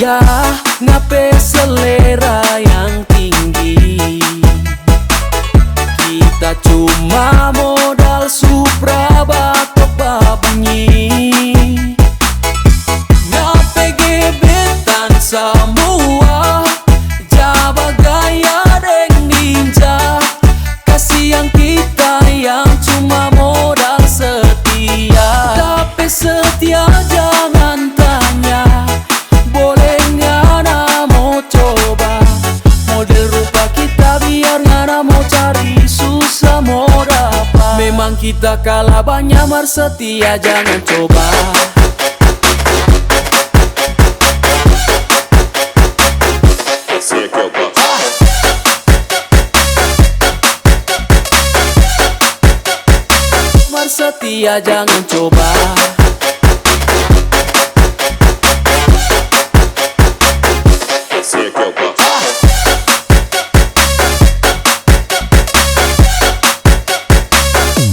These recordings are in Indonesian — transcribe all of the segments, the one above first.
Ya, ngape selera yang tinggi. Kita cuma modal Supra batok babunyi. Ngape gebetan semua, jaba gaya deng ninja. Kasihan kita yang cuma modal setia. Tapi setia jangan tanya, boleh ngana mau coba model rupa kita biar ngana mau cari susah mau dapat. Memang kita kalah banyak mar setia jangan coba. Mar setia jangan coba.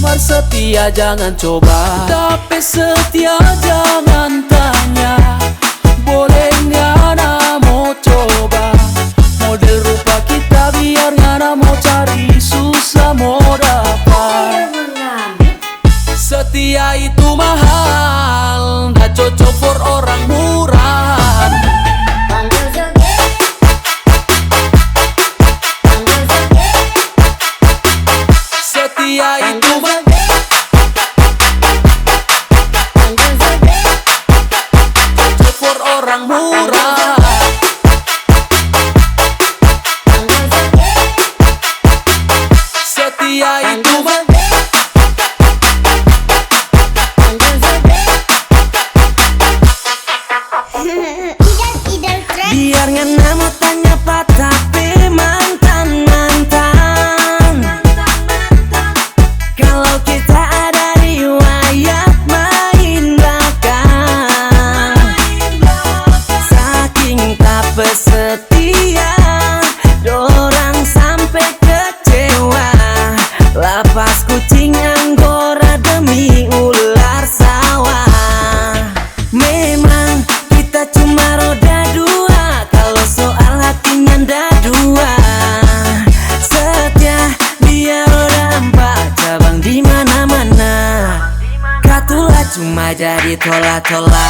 Mar setia jangan coba. Tapi setia jangan tanya, boleh ngana mau coba model rupa kita biar ngana mau cari susah mau dapat. Setia itu mahal, nggak cocok for orang murahan. Setia itu mahal, cocok for orang murahan. Setia itu mahal, biar ngana mau tanya pak tapi mantan-mantan. Kalau kita ada riwayat main belakang, saking tak setia dorang sampai kecewa. Lapas kucing anggora demi ular sawah. Memang kita cuma roda dua, kalau soal hatinya nda dua. Setia dia roda empat, cabang di mana-mana. Katulah cuma jadi tola-tola.